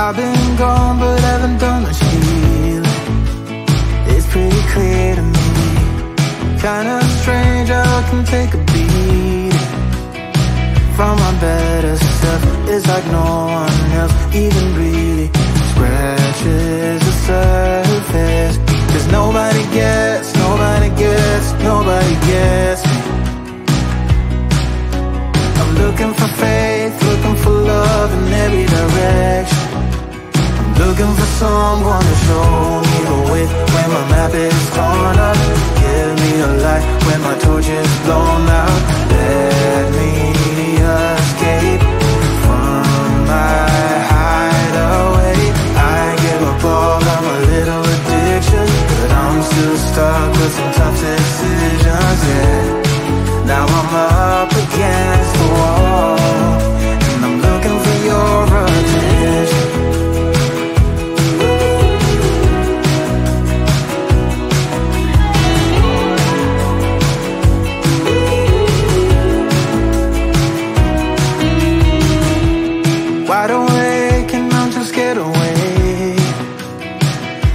I've been gone but haven't done much healing. It's pretty clear to me. Kinda strange how I can take a beating from my better stuff. It's like no one else even really scratches the surface. 'Cause nobody gets me. I'm looking for faith, looking for love in every direction. I'm looking for someone to show me the way when my map is torn up. Give me a light when my torch is blown out. Let me escape from my hideaway. I give up all of my little addictions, but I'm still stuck with some tough decisions, yeah. Now I'm up against the wall, and I'm looking for your attention. Wide awake and I'm too scared away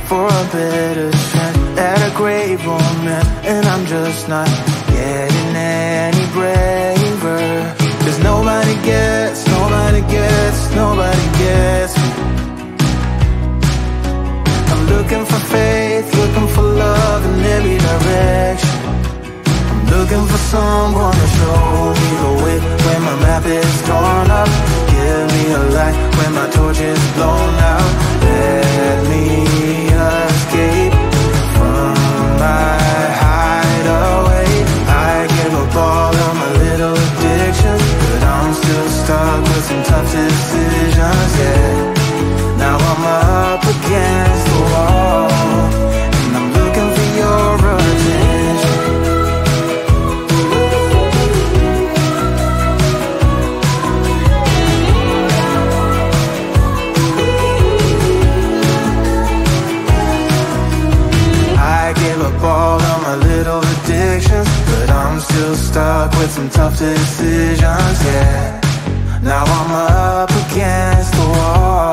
for a better chance at a great romance, and I'm just not getting any braver. 'Cause nobody gets me. I'm looking for faith, looking for love in every direction. I'm looking for someone to show me the way when my map is torn up. Give me a light when my torch is blown out. Let me escape from my hideaway. I give up all of my little addictions, but I'm still stuck with some tough decisions, yeah. Now I'm up against the wall, and I'm looking for your attention. I give up all of my little addictions, but I'm still stuck with some tough decisions, yeah. Now I'm up against the wall.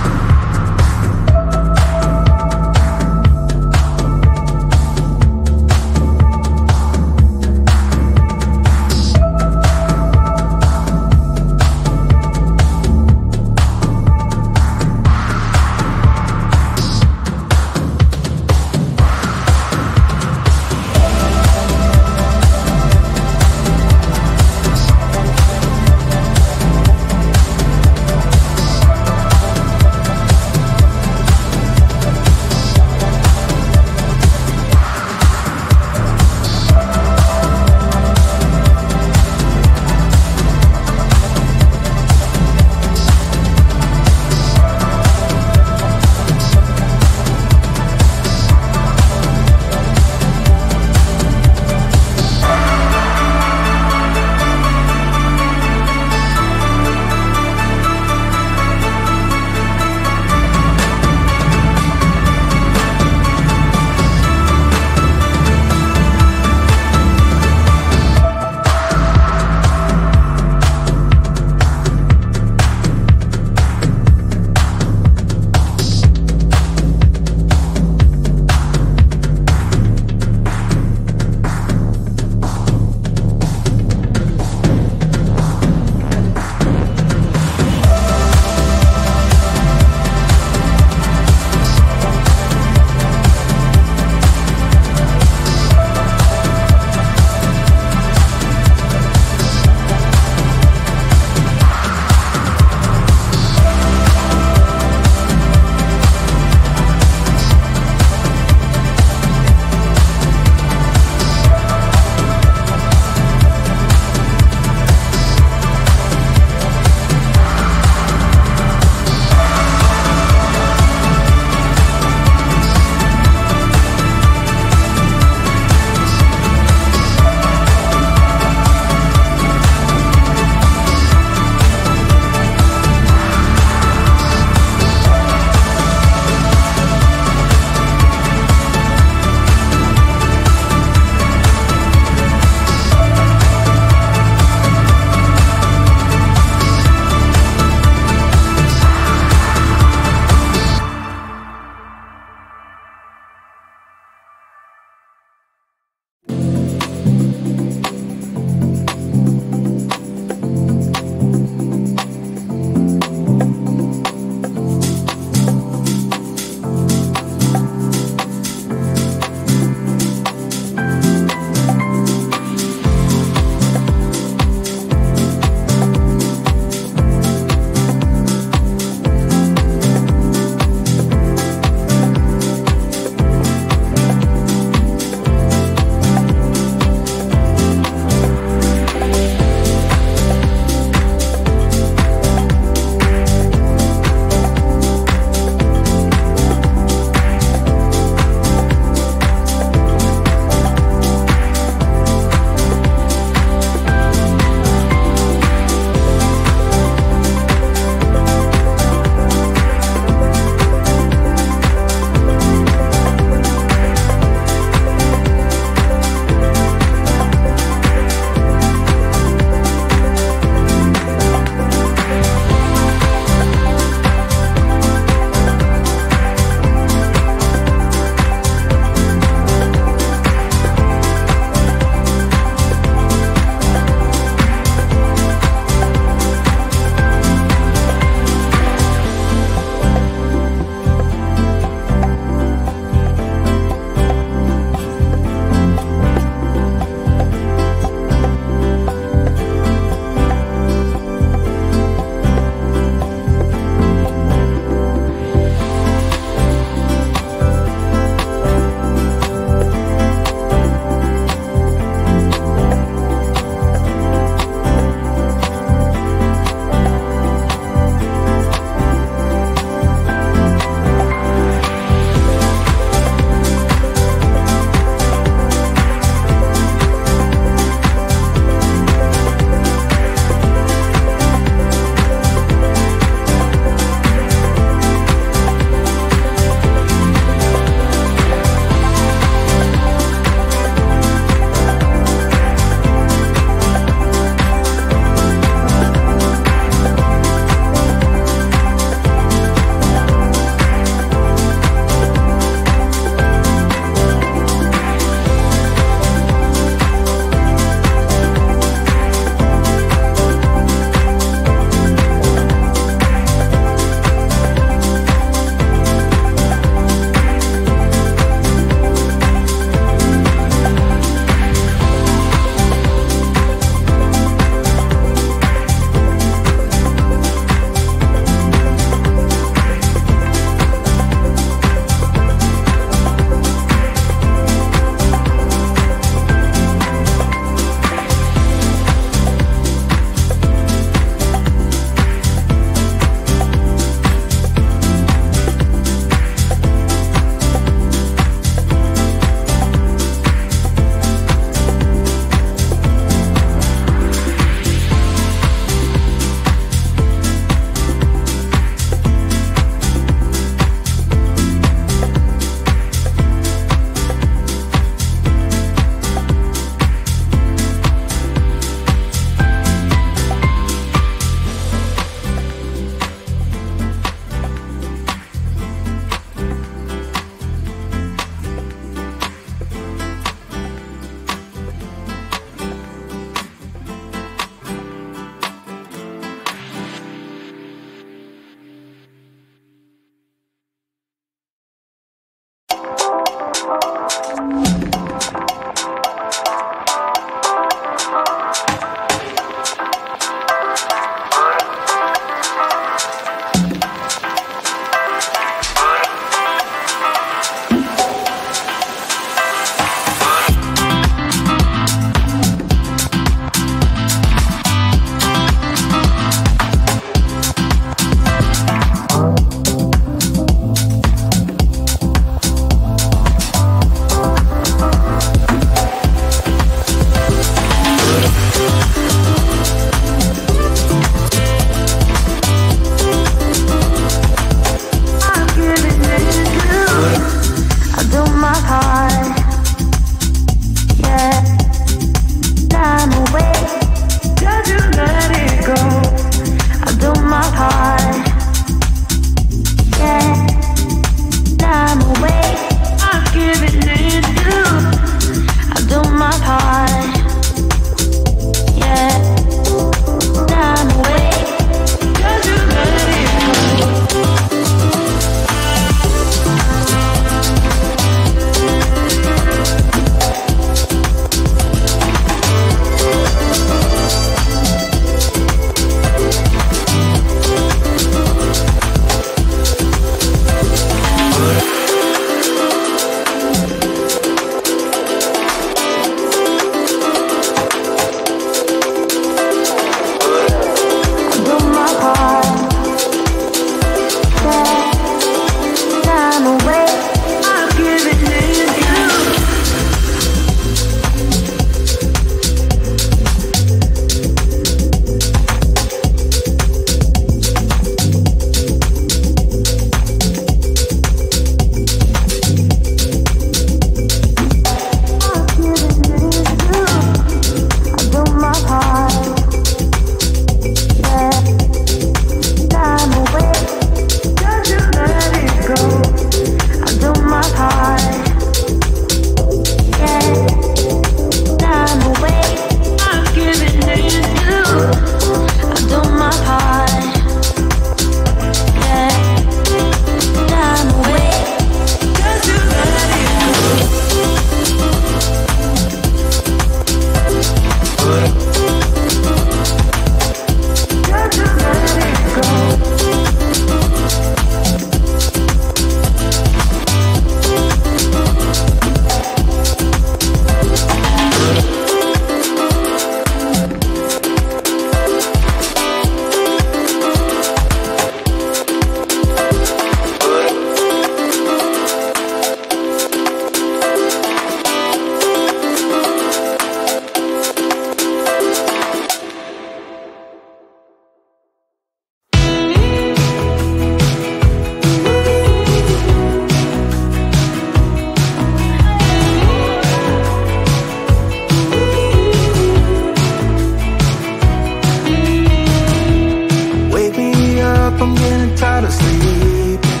I'm getting tired of sleeping.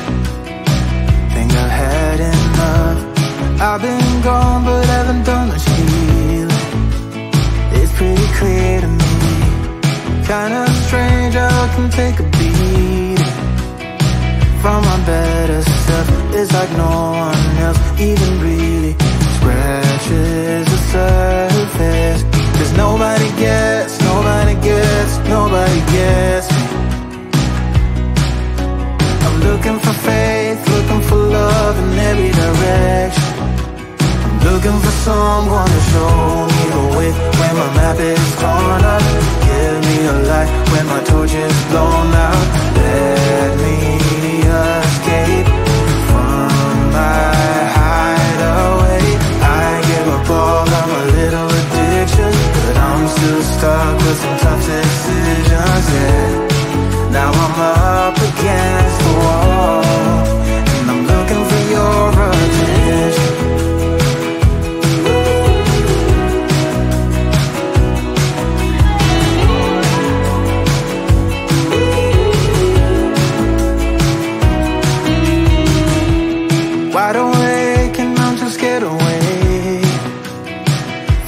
Think I've had enough. I've been gone but haven't done much healing. It's pretty clear to me, kinda strange how I can take a beating from my better self. It's like no one else even really scratches the surface. 'Cause nobody gets, nobody gets, nobody gets me. I'm looking for faith, looking for love in every direction. I'm looking for someone to show me the way when my map is torn up. Give me a light when my torch is blown out. Let me escape from my hideaway. I give up all of my little addictions, but I'm still stuck with some tough decisions, yeah. Now I'm up against the wall, and I'm looking for your attention. Wide awake and I'm too scared away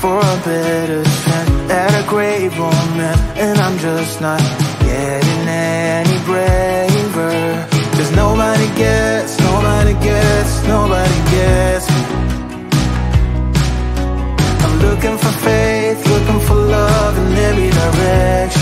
for a better chance at a great romance, and I'm just not getting any braver. 'Cause nobody gets, nobody gets, nobody gets me. I'm looking for faith, looking for love in every direction.